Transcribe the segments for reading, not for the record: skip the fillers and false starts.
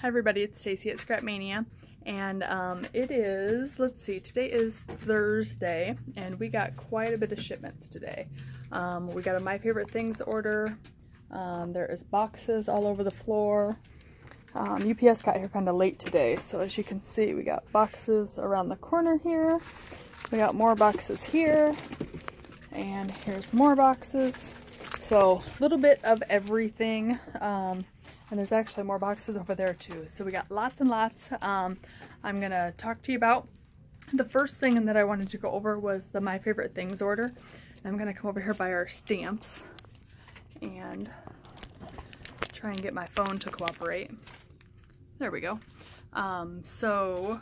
Hi everybody, it's Stacy at Scrapmania, and it is, let's see, today is Thursday, and we got quite a bit of shipments today. We got a My Favorite Things order. There is boxes all over the floor. UPS got here kind of late today, so as you can see, we got boxes around the corner here. We got more boxes here, and here's more boxes. So a little bit of everything. And there's actually more boxes over there too. So we got lots and lots. I'm gonna talk to you about. The first thing that I wanted to go over was the My Favorite Things order. I'm gonna come over here by our stamps and try and get my phone to cooperate. There we go. So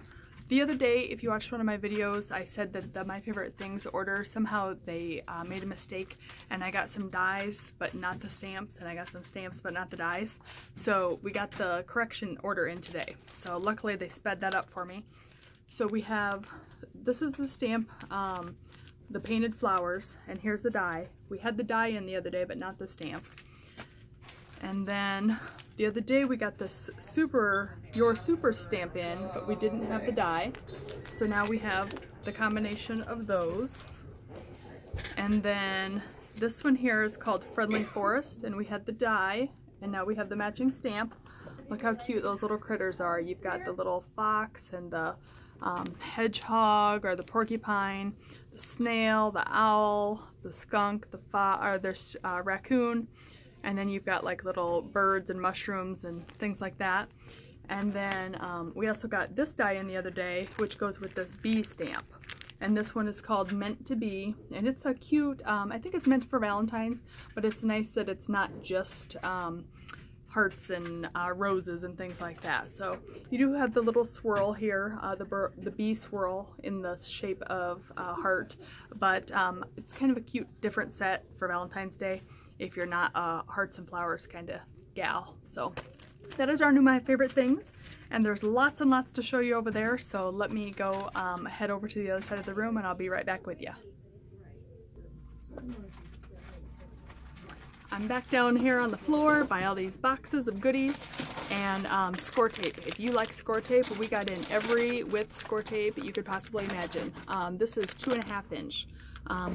the other day, if you watched one of my videos, I said that the My Favorite Things order, somehow they made a mistake, and I got some dies but not the stamps, and I got some stamps but not the dies. So we got the correction order in today. So luckily they sped that up for me. So we have, this is the stamp, the painted flowers, and here's the die. We had the die in the other day but not the stamp. And then the other day we got this Your Super stamp in, but we didn't have the die. So now we have the combination of those. And then this one here is called Friendly Forest, and we had the die, and now we have the matching stamp. Look how cute those little critters are. You've got the little fox and the hedgehog or the porcupine, the snail, the owl, the skunk, there's raccoon. And then you've got like little birds and mushrooms and things like that. And then we also got this die in the other day, which goes with this bee stamp. And this one is called Meant to Be. And it's a cute, I think it's meant for Valentine's, but it's nice that it's not just hearts and roses and things like that. So you do have the little swirl here, the bee swirl in the shape of a heart, but it's kind of a cute different set for Valentine's Day if you're not a hearts and flowers kind of gal. So that is our new My Favorite Things, and there's lots and lots to show you over there, so let me go head over to the other side of the room and I'll be right back with you. I'm back down here on the floor by all these boxes of goodies and score tape. If you like score tape, we got in every width score tape you could possibly imagine. This is 2.5 inch.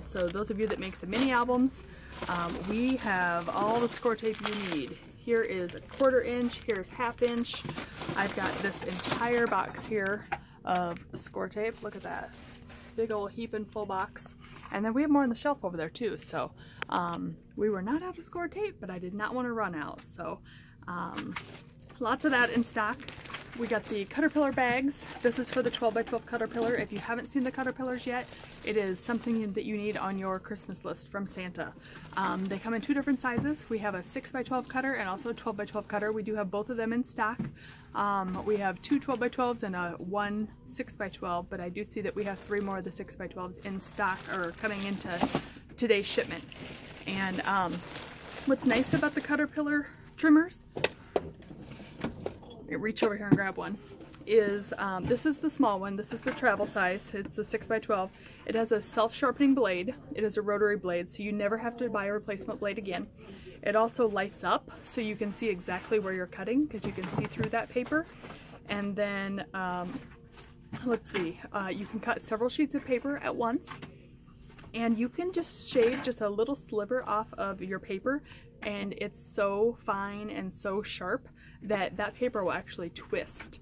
So those of you that make the mini albums, we have all the score tape you need. Here is 1/4 inch, here's 1/2 inch. I've got this entire box here of score tape. Look at that. Big old heaping full box. And then we have more on the shelf over there too. So we were not out of score tape, but I did not want to run out. So lots of that in stock. We got the Caterpillar bags. This is for the 12 by 12 Caterpillar. If you haven't seen the Caterpillars yet, it is something that you need on your Christmas list from Santa. They come in 2 different sizes. We have a 6 by 12 cutter and also a 12 by 12 cutter. We do have both of them in stock. We have 2 12 by 12s and one 6 by 12, but I do see that we have 3 more of the 6 by 12s in stock or coming into today's shipment. And what's nice about the Caterpillar trimmers, reach over here and grab one, is this is the small one. This is the travel size. It's a 6 by 12. It has a self-sharpening blade. It is a rotary blade, so you never have to buy a replacement blade again. It also lights up so you can see exactly where you're cutting because you can see through that paper. And then let's see, you can cut several sheets of paper at once, and you can just shave just a little sliver off of your paper, and it's so fine and so sharp that that paper will actually twist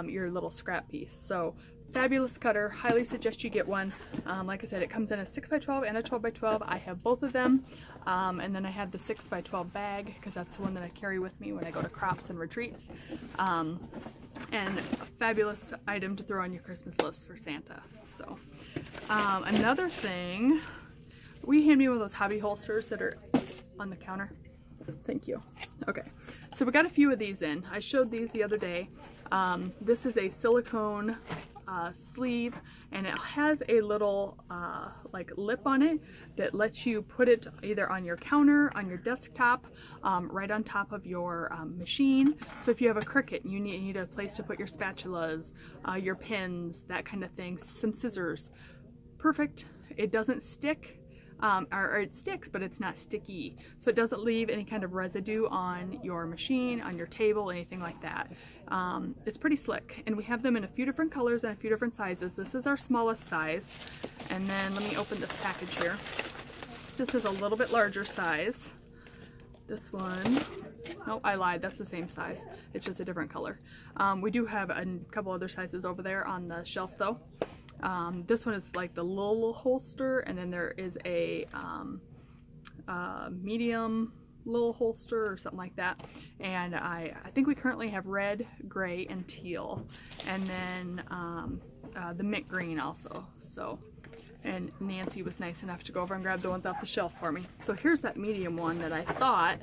your little scrap piece. So fabulous cutter, highly suggest you get one. Like I said, it comes in a 6 by 12 and a 12 by 12. I have both of them, and then I have the 6 by 12 bag because that's the one that I carry with me when I go to crops and retreats. And a fabulous item to throw on your Christmas list for Santa. So another thing, will you hand me one of those hobby holsters that are on the counter? Thank you. Okay, so we got a few of these in. I showed these the other day. This is a silicone sleeve, and it has a little like lip on it that lets you put it either on your counter, on your desktop, right on top of your machine. So if you have a Cricut, you need a place to put your spatulas, your pins, that kind of thing, some scissors. Perfect. It doesn't stick. or it sticks, but it's not sticky. So it doesn't leave any kind of residue on your machine, on your table, anything like that. It's pretty slick, and we have them in a few different colors and a few different sizes. This is our smallest size, and then let me open this package here. This is a little bit larger size. This one, no, I lied, that's the same size. It's just a different color. We do have a couple other sizes over there on the shelf though. This one is like the little holster, and then there is a medium little holster or something like that. And I think we currently have red, gray, and teal, and then the mint green also. So, and Nancy was nice enough to go over and grab the ones off the shelf for me. So here's that medium one that I thought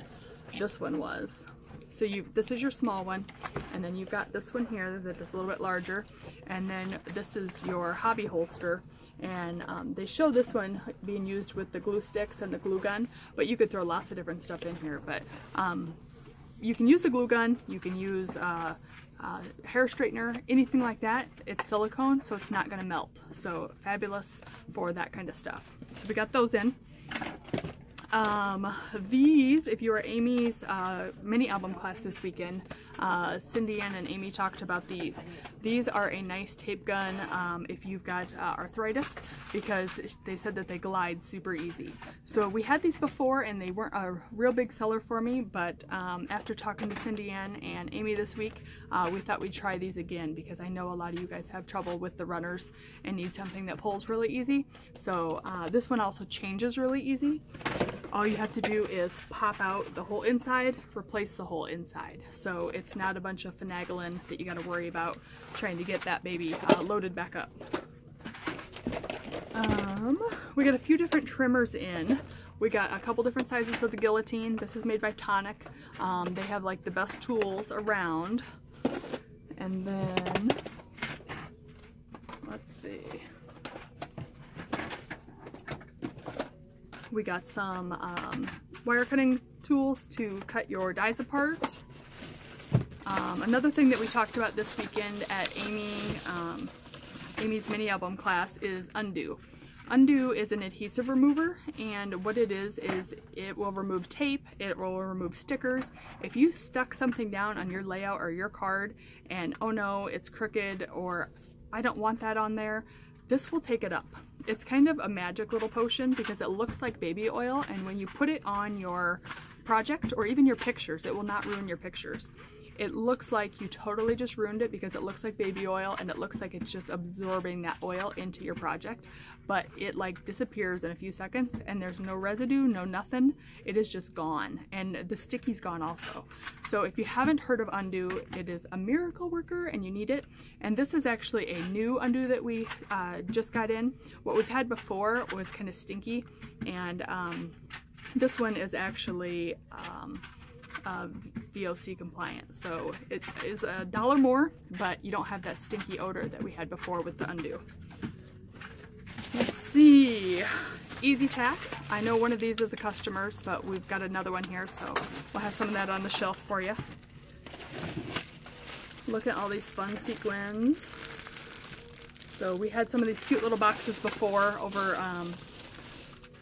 this one was. So this is your small one, and then you've got this one here that is a little bit larger, and then this is your hobby holster. And they show this one being used with the glue sticks and the glue gun, but you could throw lots of different stuff in here. But you can use a glue gun, you can use hair straightener, anything like that. It's silicone, so it's not going to melt. So fabulous for that kind of stuff. So we got those in. These, if you were Amy's mini album class this weekend, Cindy Ann and Amy talked about these. These are a nice tape gun if you've got arthritis, because they said that they glide super easy. So we had these before and they weren't a real big seller for me, but after talking to Cindy Ann and Amy this week, we thought we'd try these again, because I know a lot of you guys have trouble with the runners and need something that pulls really easy. So this one also changes really easy. All you have to do is pop out the whole inside, replace the whole inside. So it's not a bunch of finagling that you got to worry about trying to get that baby loaded back up. We got a few different trimmers in. We got a couple different sizes of the guillotine. This is made by Tonic. They have like the best tools around. And then, let's see. We got some wire cutting tools to cut your dies apart. Another thing that we talked about this weekend at Amy's mini album class is Undo. Undo is an adhesive remover, and what it is it will remove tape, it will remove stickers. If you stuck something down on your layout or your card and oh no, it's crooked, or I don't want that on there, this will take it up. It's kind of a magic little potion because it looks like baby oil, and when you put it on your project or even your pictures, it will not ruin your pictures. It looks like you totally just ruined it because it looks like baby oil and it looks like it's just absorbing that oil into your project, but it like disappears in a few seconds and there's no residue, no nothing. It is just gone, and the sticky's gone also. So if you haven't heard of Undo, it is a miracle worker and you need it. And this is actually a new Undo that we just got in. What we've had before was kind of stinky, and this one is actually VOC compliant, so it is $1 more, but you don't have that stinky odor that we had before with the Undo. Let's see, Easy Tack. I know one of these is a customer's, but we've got another one here, so we'll have some of that on the shelf for you. Look at all these fun sequins. So we had some of these cute little boxes before over,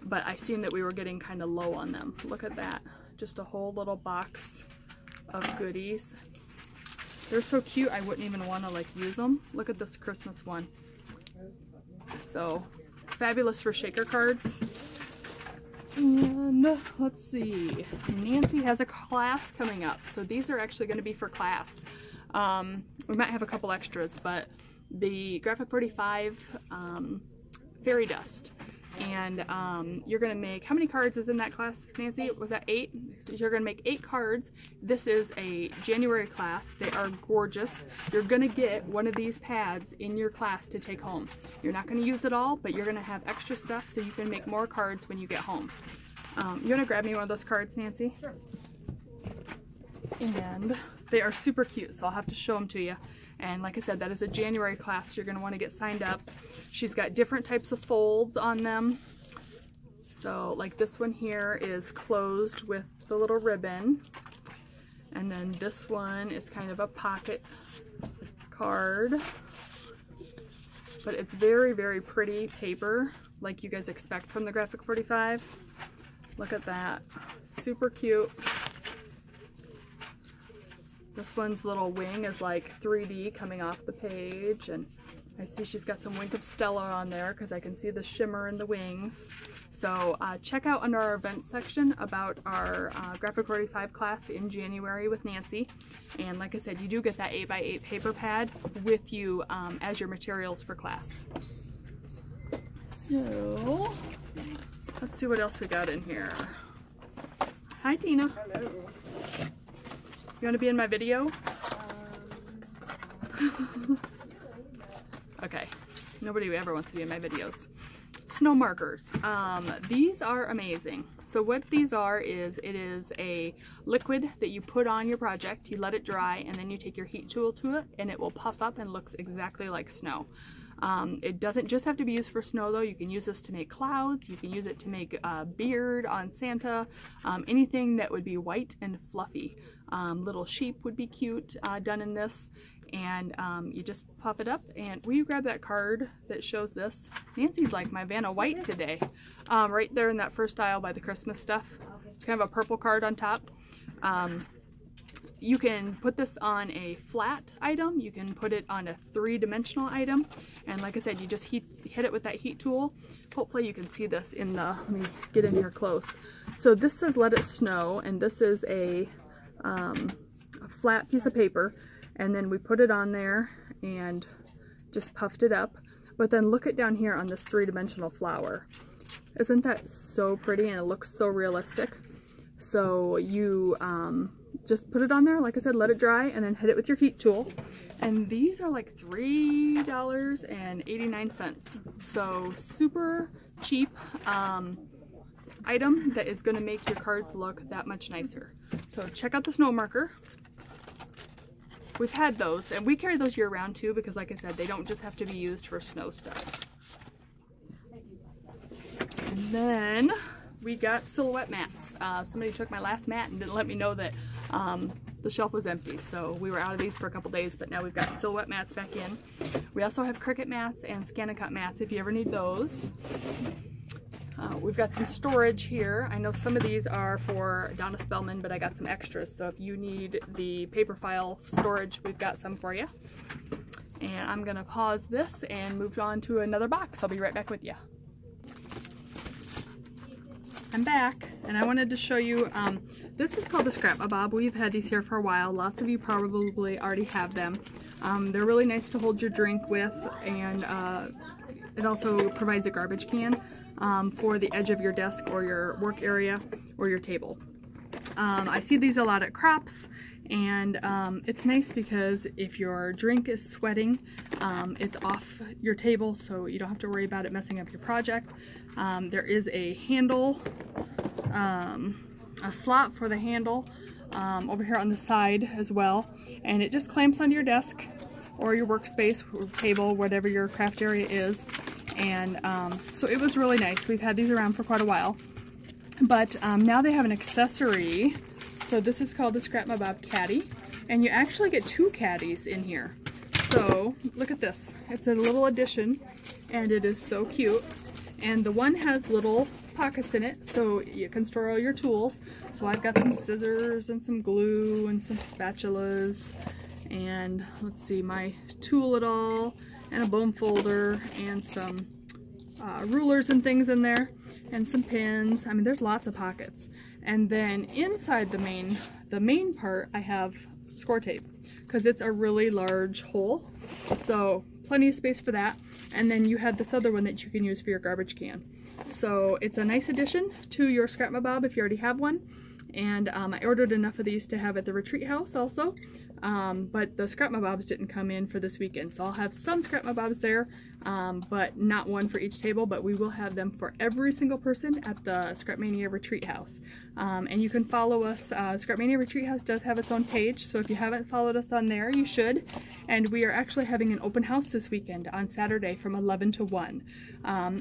but I seen that we were getting kind of low on them. Look at that. Just a whole little box of goodies. They're so cute, I wouldn't even want to like use them. Look at this Christmas one. So fabulous for shaker cards. And let's see, Nancy has a class coming up, so these are actually going to be for class. We might have a couple extras, but the Graphic 45 fairy dust. And you're going to make, how many cards is in that class, Nancy? Was that 8? So you're going to make 8 cards. This is a January class. They are gorgeous. You're going to get one of these pads in your class to take home. You're not going to use it all, but you're going to have extra stuff so you can make more cards when you get home. You want to grab me one of those cards, Nancy? Sure. And they are super cute, so I'll have to show them to you. And like I said, that is a January class. You're going to want to get signed up. She's got different types of folds on them. So like this one here is closed with the little ribbon. And then this one is kind of a pocket card. But it's very, very pretty paper. like you guys expect from the Graphic 45. Look at that, super cute. This one's little wing is like 3D coming off the page, and I see she's got some Wink of Stella on there because I can see the shimmer in the wings. So check out under our events section about our Graphic 45 class in January with Nancy. And like I said, you do get that 8x8 paper pad with you as your materials for class. So let's see what else we got in here. Hi, Tina. Hello. You want to be in my video? Okay, nobody ever wants to be in my videos. Snow markers. These are amazing. So what these are is, it is a liquid that you put on your project, you let it dry, and then you take your heat tool to it, and it will puff up and looks exactly like snow. It doesn't just have to be used for snow though. You can use this to make clouds, you can use it to make a beard on Santa, anything that would be white and fluffy. Little sheep would be cute done in this. And you just puff it up, and will you grab that card that shows this? Nancy's like my Vanna White today. Right there in that first aisle by the Christmas stuff. Kind of a purple card on top. You can put this on a flat item, you can put it on a 3-dimensional item, and like I said, you just hit it with that heat tool. Hopefully you can see this in the, let me get in here close. So this says Let It Snow, and this is a flat piece of paper. And then we put it on there and just puffed it up. But then look at down here on this 3-dimensional flower. Isn't that so pretty, and it looks so realistic? So you just put it on there, like I said, let it dry, and then hit it with your heat tool. And these are like $3.89. So super cheap item that is going to make your cards look that much nicer. So check out the snow marker. We've had those, and we carry those year round too, because like I said, they don't just have to be used for snow stuff. And then we got silhouette mats. Somebody took my last mat and didn't let me know that the shelf was empty, so we were out of these for a couple days, but now we've got silhouette mats back in. We also have Cricut mats and Scan and Cut mats if you ever need those. We've got some storage here. I know some of these are for Donna Spellman, but I got some extras. So if you need the paper file storage, we've got some for you. And I'm gonna pause this and move on to another box. I'll be right back with you. I'm back, and I wanted to show you, this is called the Scrapmania Bob. We've had these here for a while. Lots of you probably already have them. They're really nice to hold your drink with, and it also provides a garbage can for the edge of your desk or your work area or your table. I see these a lot at crops, and it's nice because if your drink is sweating, it's off your table, so you don't have to worry about it messing up your project. There is a handle, a slot for the handle over here on the side as well, and it just clamps onto your desk or your workspace or table, whatever your craft area is. And so it was really nice. We've had these around for quite a while, but now they have an accessory. So this is called the My Bob Caddy, and you actually get 2 caddies in here. So look at this. It's a little addition, and it is so cute. And the one has little pockets in it, so you can store all your tools. So I've got some scissors and some glue and some spatulas, and let's see, my tool it all, and a bone folder, and some rulers and things in there, and some pins. I mean, there's lots of pockets. And then inside the main part, I have score tape, because it's a really large hole, so plenty of space for that. And then you have this other one that you can use for your garbage can. So it's a nice addition to your Scrapmania Bob if you already have one. And I ordered enough of these to have at the retreat house also. But the Scrapmania Bobs didn't come in for this weekend, so I'll have some Scrapmania Bobs there, but not one for each table, but we will have them for every single person at the Scrapmania Retreat House. And you can follow us. Scrapmania Retreat House does have its own page, so if you haven't followed us on there, you should. And we are actually having an open house this weekend on Saturday from 11 to 1.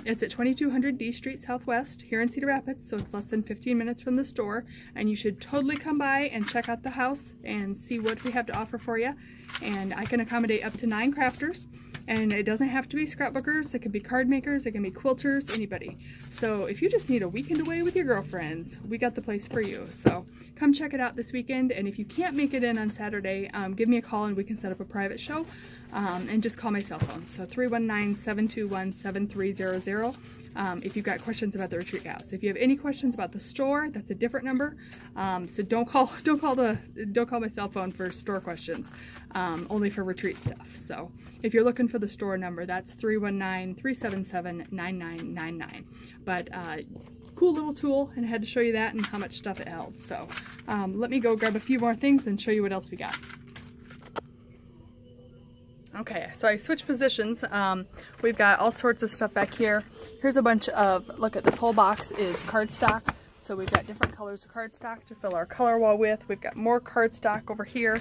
It's at 2200 D Street Southwest here in Cedar Rapids, so it's less than 15 minutes from the store, and you should totally come by and check out the house and see what we have to offer for you. And I can accommodate up to 9 crafters, And it doesn't have to be scrapbookers, it can be card makers, it can be quilters, anybody. So if you just need a weekend away with your girlfriends, we got the place for you. So come check it out this weekend, and if you can't make it in on Saturday, give me a call and we can set up a private show. And just call my cell phone, so 319-721-7300. If you've got questions about the retreat house. If you have any questions about the store, that's a different number. So don't call my cell phone for store questions. Only for retreat stuff. So if you're looking for the store number, that's 319-377-9999. But cool little tool, and I had to show you that and how much stuff it held. So let me go grab a few more things and show you what else we got. Okay, so I switched positions. We've got all sorts of stuff back here. Here's a bunch of, look at this whole box is cardstock. So we've got different colors of cardstock to fill our color wall with. We've got more cardstock over here.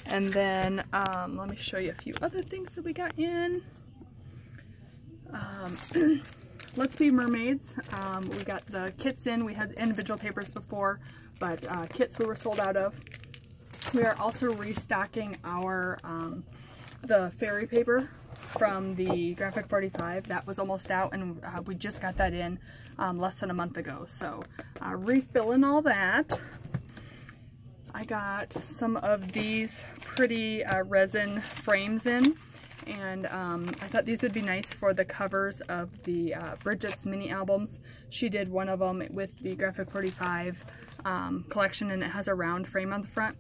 And then let me show you a few other things that we got in. Let's Be Mermaids. We got the kits in. We had individual papers before, but kits we were sold out of. We are also restocking our the fairy paper from the Graphic 45. That was almost out, and we just got that in less than a month ago. So refilling all that. I got some of these pretty resin frames in, and I thought these would be nice for the covers of the Bridget's mini albums. She did one of them with the Graphic 45 collection, and it has a round frame on the front.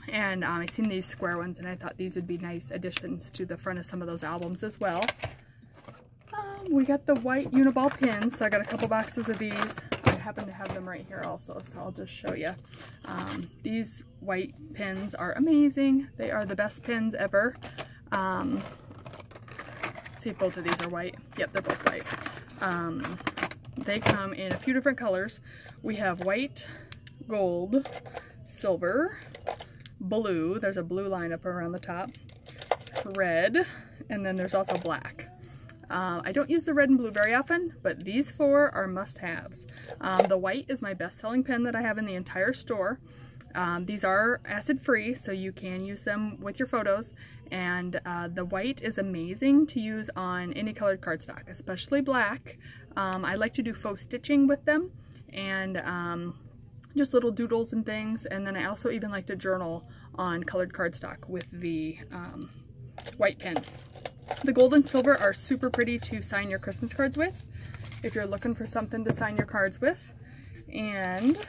And I seen these square ones, and I thought these would be nice additions to the front of some of those albums as well. We got the white Uniball pins, so I got a couple boxes of these. I happen to have them right here also, so I'll just show you. These white pins are amazing. They are the best pins ever. See if both of these are white. Yep, they're both white. They come in a few different colors. We have white, gold, silver, blue, there's a blue line up around the top, red, and then there's also black. I don't use the red and blue very often, but these four are must-haves. The white is my best-selling pen that I have in the entire store. These are acid-free, so you can use them with your photos, and the white is amazing to use on any colored cardstock, especially black. I like to do faux stitching with them, and just little doodles and things, and then I also even like to journal on colored cardstock with the white pen. The gold and silver are super pretty to sign your Christmas cards with, if you're looking for something to sign your cards with. And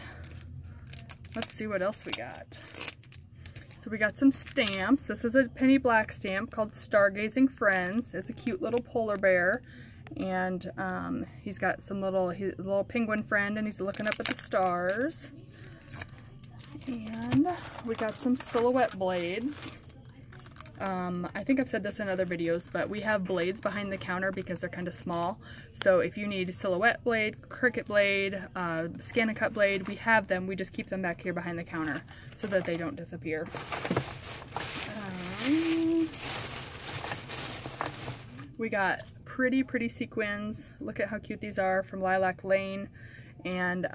let's see what else we got. So we got some stamps. This is a penny black stamp called Stargazing Friends. It's a cute little polar bear. And he's got some little penguin friend, and he's looking up at the stars. And we got some silhouette blades. I think I've said this in other videos, but we have blades behind the counter because they're kind of small. So if you need a silhouette blade, Cricut blade, scan and cut blade, we have them. We just keep them back here behind the counter so that they don't disappear. We got pretty sequins. Look at how cute these are from Lilac Lane. And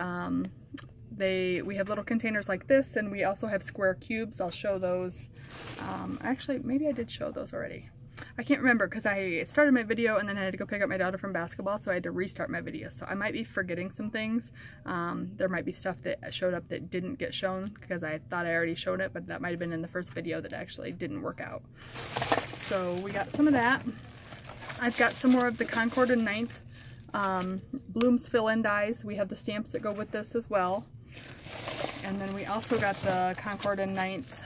we have little containers like this, and we also have square cubes. I'll show those. Actually, maybe I did show those already. I can't remember because I started my video and then I had to go pick up my daughter from basketball, so I had to restart my video. So I might be forgetting some things. There might be stuff that showed up that didn't get shown because I thought I already showed it, but that might have been in the first video that actually didn't work out. So we got some of that. I've got some more of the Concord and Ninth Blooms fill-in dies. We have the stamps that go with this as well. And then we also got the Concord and Ninth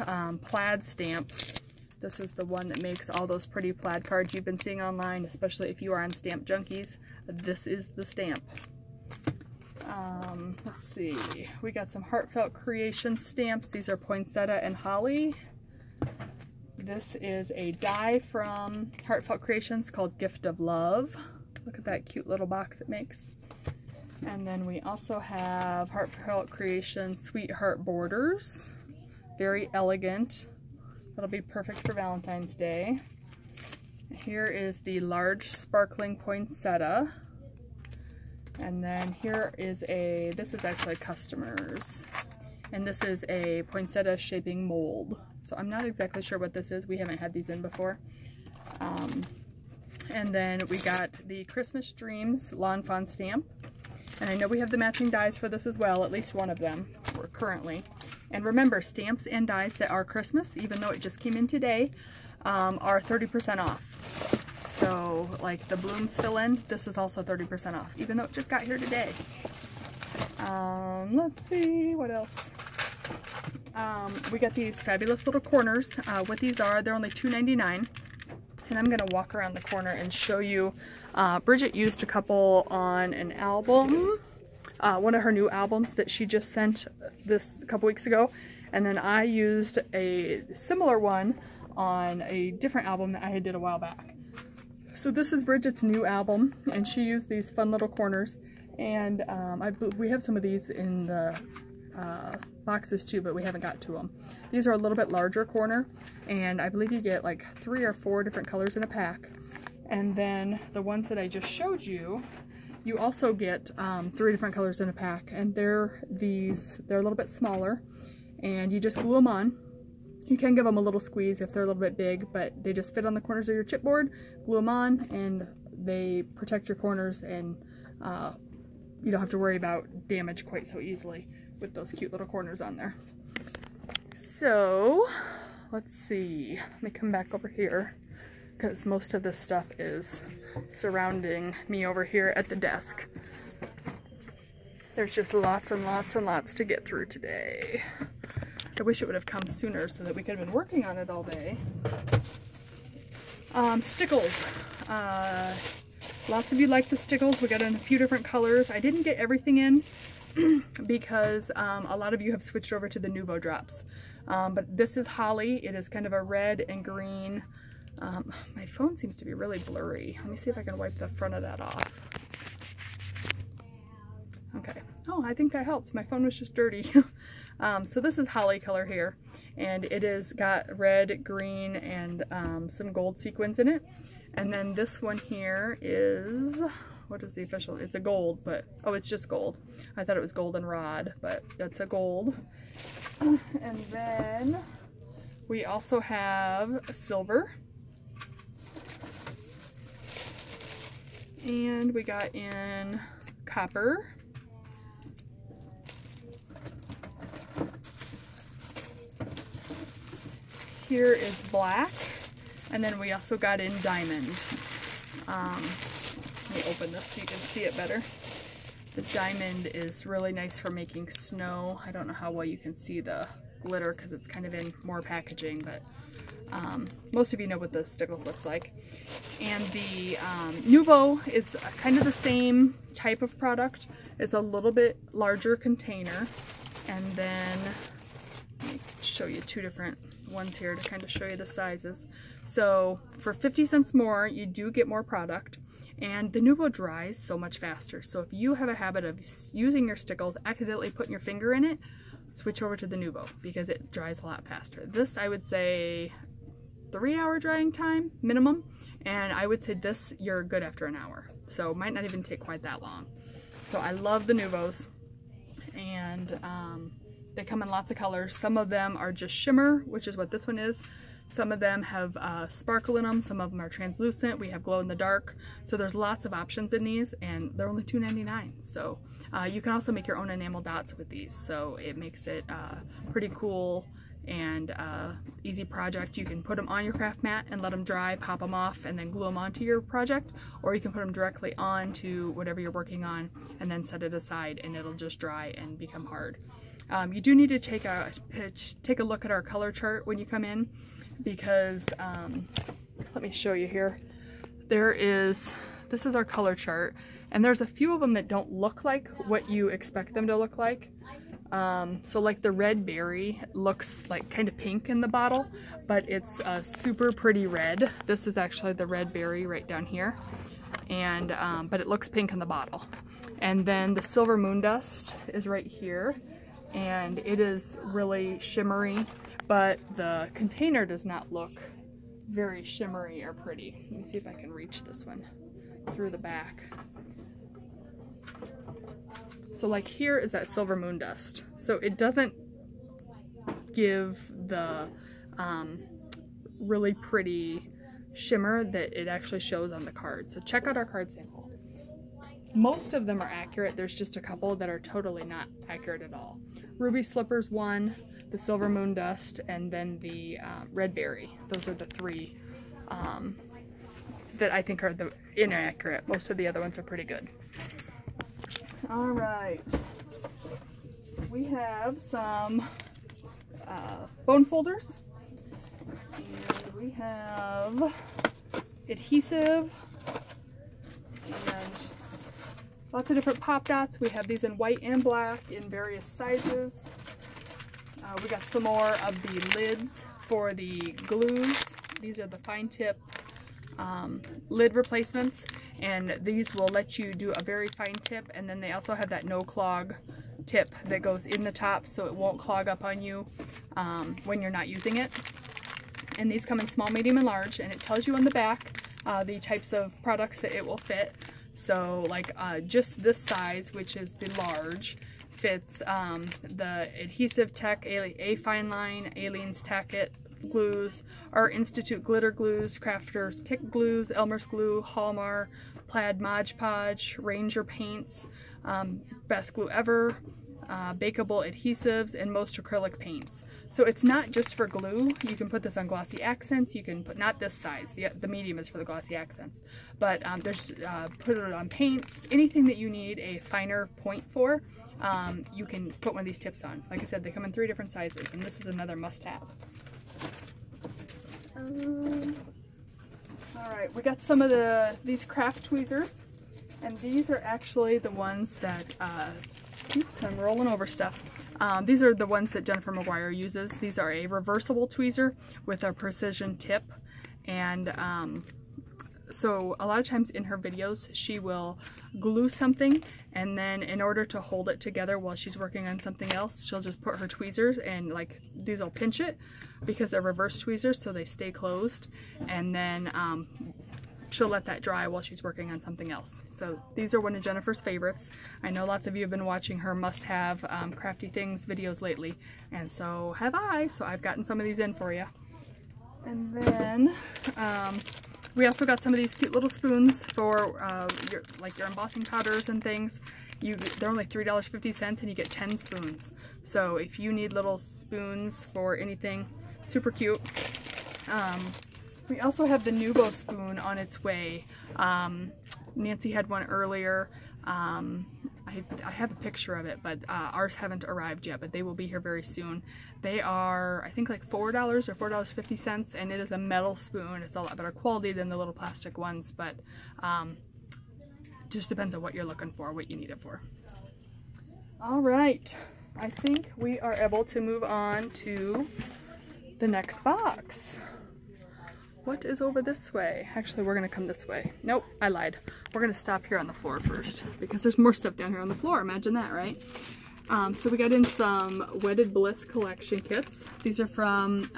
plaid stamp. This is the one that makes all those pretty plaid cards you've been seeing online, especially if you are on Stamp Junkies. This is the stamp. Let's see. We got some Heartfelt Creation stamps. These are Poinsettia and Holly. This is a die from Heartfelt Creations called Gift of Love. Look at that cute little box it makes. And then we also have Heartfelt Creation Sweetheart Borders. Very elegant. That'll be perfect for Valentine's Day. Here is the large sparkling poinsettia. And then here is this is actually customers. And this is a poinsettia shaping mold. So I'm not exactly sure what this is. We haven't had these in before. And then we got the Christmas Dreams Lawn Fawn stamp. And I know we have the matching dies for this as well, at least one of them currently. And remember, stamps and dies that are Christmas, even though it just came in today, are 30% off. So like the blooms fill in, this is also 30% off, even though it just got here today. Let's see, what else? We got these fabulous little corners. What these are, they're only $2.99. And I'm gonna walk around the corner and show you. Bridget used a couple on an album, one of her new albums that she just sent this a couple weeks ago. And then I used a similar one on a different album that I did a while back. So this is Bridget's new album, and she used these fun little corners. And we have some of these in the boxes too, but we haven't got to them. These are a little bit larger corner, and I believe you get like 3 or 4 different colors in a pack. And then the ones that I just showed you, you also get 3 different colors in a pack, and they're a little bit smaller, and you just glue them on. You can give them a little squeeze if they're a little bit big, but they just fit on the corners of your chipboard. Glue them on, and they protect your corners, and you don't have to worry about damage quite so easily with those cute little corners on there. So let's see, let me come back over here because most of this stuff is surrounding me over here at the desk. There's just lots and lots and lots to get through today. I wish it would have come sooner so that we could have been working on it all day. Stickles. Lots of you like the stickles. We got in a few different colors. I didn't get everything in because a lot of you have switched over to the Nuvo drops. But this is Holly. It is kind of a red and green. My phone seems to be really blurry. Let me see if I can wipe the front of that off. Okay. Oh, I think that helped. My phone was just dirty. So this is Holly color here, and it is got red, green, and some gold sequins in it. And then this one here is, what is the official? It's a gold, but, oh, it's just gold. I thought it was goldenrod, but that's a gold. And then we also have silver. And we got in copper. Here is black. And then we also got in diamond. Let me open this so you can see it better. The diamond is really nice for making snow. I don't know how well you can see the glitter because it's kind of in more packaging, but most of you know what the stickles looks like. And the Nuvo is kind of the same type of product. It's a little bit larger container. And then let me show you 2 different ones here to kind of show you the sizes. So for 50 cents more, you do get more product, and the Nuvo dries so much faster. So if you have a habit of using your stickles, accidentally putting your finger in it, switch over to the Nuvo because it dries a lot faster. This, I would say 3-hour drying time minimum, and I would say this you're good after an hour. So it might not even take quite that long. So I love the Nuvos, and they come in lots of colors. Some of them are just shimmer, which is what this one is. Some of them have sparkle in them. Some of them are translucent. We have glow in the dark. So there's lots of options in these, and they're only $2.99. So you can also make your own enamel dots with these. So it makes it pretty cool and easy project. You can put them on your craft mat and let them dry, pop them off, and then glue them onto your project. Or you can put them directly onto whatever you're working on and then set it aside, and it'll just dry and become hard. You do need to take a look at our color chart when you come in, because let me show you here. This is our color chart, and there's a few of them that don't look like what you expect them to look like. So like the red berry looks like kind of pink in the bottle, but it's a super pretty red. This is actually the red berry right down here, and but it looks pink in the bottle. And then the silver moon dust is right here, and it is really shimmery, but the container does not look very shimmery or pretty. Let me see if I can reach this one through the back. So like here is that silver moon dust. So it doesn't give the really pretty shimmer that it actually shows on the card. So check out our card sample. Most of them are accurate. There's just a couple that are totally not accurate at all. Ruby Slippers 1, the Silver Moon Dust, and then the Red Berry. Those are the 3 that I think are the inaccurate. Most of the other ones are pretty good. All right. We have some bone folders. And we have adhesive and lots of different pop dots. We have these in white and black in various sizes. We got some more of the lids for the glues. These are the fine tip lid replacements, and these will let you do a very fine tip, and then they also have that no clog tip that goes in the top so it won't clog up on you when you're not using it. And these come in small, medium, and large, and it tells you on the back the types of products that it will fit. So like just this size, which is the large, fits the Adhesive Tech A Fine Line, Aleene's Tack-It glues, Art Institute glitter glues, Crafters Pick glues, Elmer's glue, Hallmark, Plaid Mod Podge, Ranger paints, Best Glue Ever, bakeable adhesives, and most acrylic paints. So it's not just for glue. You can put this on glossy accents. You can put, not this size, the medium is for the glossy accents, but there's put it on paints, anything that you need a finer point for. You can put one of these tips on. Like I said, they come in 3 different sizes, and this is another must-have. Alright, we got some of these craft tweezers, and these are actually the ones that, oops, I'm rolling over stuff. These are the ones that Jennifer McGuire uses. These are a reversible tweezer with a precision tip, and so a lot of times in her videos she will glue something, and then in order to hold it together while she's working on something else, she'll just put her tweezers, and like these will pinch it because they're reverse tweezers so they stay closed, and then she'll let that dry while she's working on something else. So these are one of Jennifer's favorites. I know lots of you have been watching her must-have crafty things videos lately, and so have I, so I've gotten some of these in for you. And then we also got some of these cute little spoons for your embossing powders and things. They're only $3.50 and you get 10 spoons. So if you need little spoons for anything, super cute. We also have the Nubo spoon on its way. Nancy had one earlier. I have a picture of it, but ours haven't arrived yet, but they will be here very soon. They are, I think, like $4 or $4.50, and it is a metal spoon. It's a lot better quality than the little plastic ones, but just depends on what you're looking for, what you need it for. All right, I think we are able to move on to the next box. What is over this way? Actually, we're gonna come this way. Nope, I lied. We're gonna stop here on the floor first because there's more stuff down here on the floor. Imagine that, right? So we got in some Wedded Bliss collection kits. These are from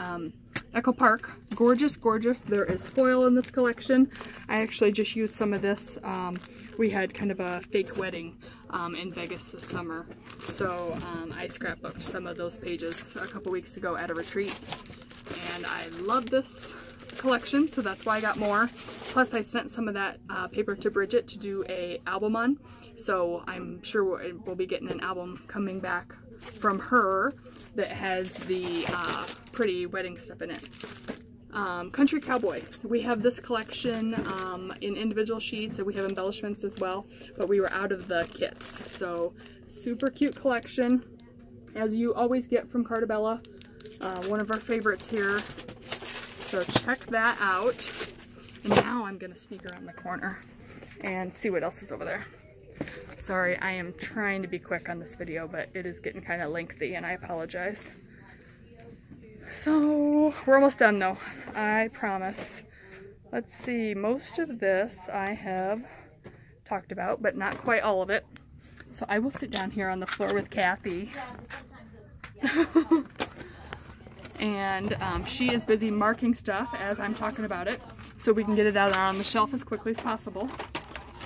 Echo Park. Gorgeous, gorgeous. There is foil in this collection. I actually just used some of this. We had kind of a fake wedding in Vegas this summer. So I scrapbooked some of those pages a couple weeks ago at a retreat. And I love this collection, so that's why I got more. Plus I sent some of that paper to Bridget to do a album on, so I'm sure we'll be getting an album coming back from her that has the pretty wedding stuff in it. Country Cowboy. We have this collection in individual sheets, and we have embellishments as well, but we were out of the kits. So super cute collection, as you always get from Cartabella. One of our favorites here. So check that out. And now I'm gonna sneak around the corner and see what else is over there. Sorry, I am trying to be quick on this video, but it is getting kind of lengthy and I apologize. So we're almost done though, I promise. Let's see, most of this I have talked about, but not quite all of it. So I will sit down here on the floor with Kathy. And she is busy marking stuff as I'm talking about it, so we can get it out on the shelf as quickly as possible.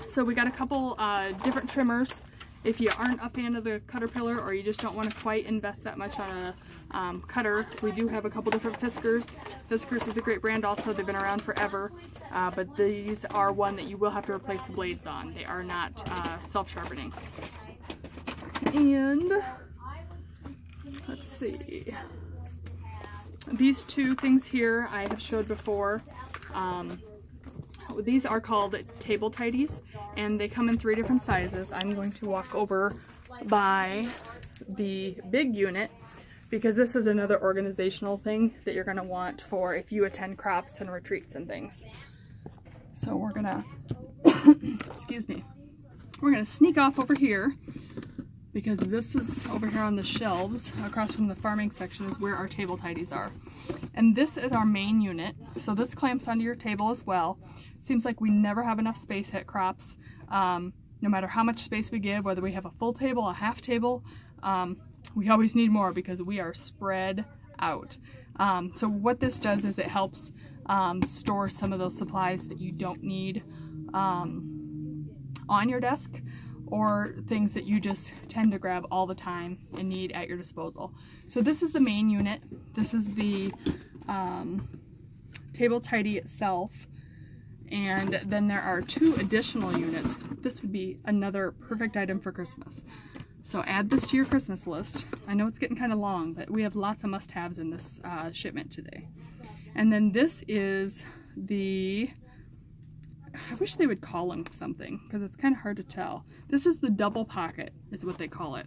So we got a couple different trimmers If you aren't a fan of the Caterpillar, or you just don't want to quite invest that much on a cutter, we do have a couple different Fiskars. Fiskars is a great brand also. They've been around forever, but these are one that you will have to replace the blades on. They are not self-sharpening. And let's see. These two things here I have showed before. These are called table tidies, and they come in 3 different sizes. I'm going to walk over by the big unit because this is another organizational thing that you're going to want for if you attend crops and retreats and things. So we're gonna excuse me, we're gonna sneak off over here because this is over here on the shelves across from the farming section is where our table tidies are. And this is our main unit, so this clamps onto your table as well. Seems like we never have enough space at crops, no matter how much space we give, whether we have a full table, a half table, we always need more because we are spread out. So what this does is it helps store some of those supplies that you don't need on your desk, or things that you just tend to grab all the time and need at your disposal. So this is the main unit. This is the table tidy itself. And then there are 2 additional units. This would be another perfect item for Christmas. So add this to your Christmas list. I know it's getting kind of long, but we have lots of must-haves in this shipment today. And then this is the, I wish they would call them something because it's kind of hard to tell. This is the double pocket is what they call it.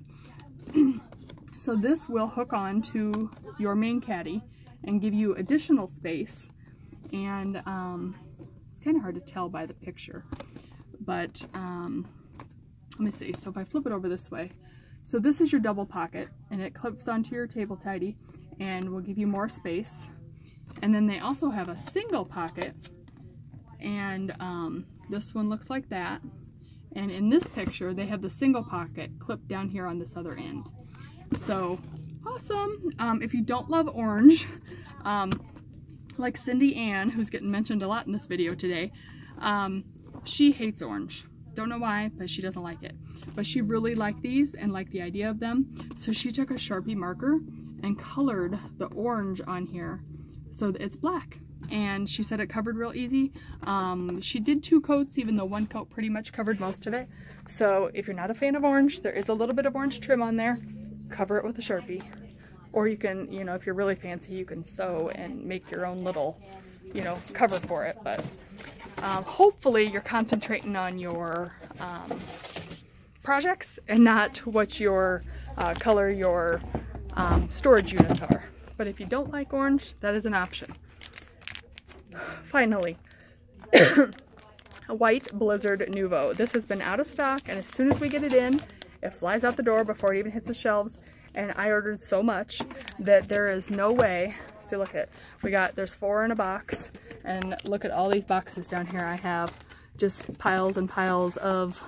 So this will hook on to your main caddy and give you additional space. And it's kind of hard to tell by the picture, but let me see. So if I flip it over this way, so this is your double pocket and it clips onto your table tidy and will give you more space. And then they also have a single pocket, and this one looks like that. And in this picture, they have the single pocket clipped down here on this other end. So awesome. If you don't love orange, like Cindy Ann, who's getting mentioned a lot in this video today, she hates orange. Don't know why, but she doesn't like it. But she really liked these and liked the idea of them. So she took a Sharpie marker and colored the orange on here so that it's black. And she said it covered real easy. She did 2 coats, even though 1 coat pretty much covered most of it. So if you're not a fan of orange, there is a little bit of orange trim on there. Cover it with a Sharpie. Or you can, you know, if you're really fancy, you can sew and make your own little, you know, cover for it. But hopefully you're concentrating on your projects and not what your color your storage units are. But if you don't like orange, that is an option. Finally, a white Blizzard Nouveau. This has been out of stock, and as soon as we get it in, it flies out the door before it even hits the shelves. And I ordered so much that there is no way. See, look at, there's 4 in a box, and look at all these boxes down here. I have just piles and piles of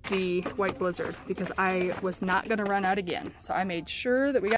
the white Blizzard because I was not going to run out again. So I made sure that we got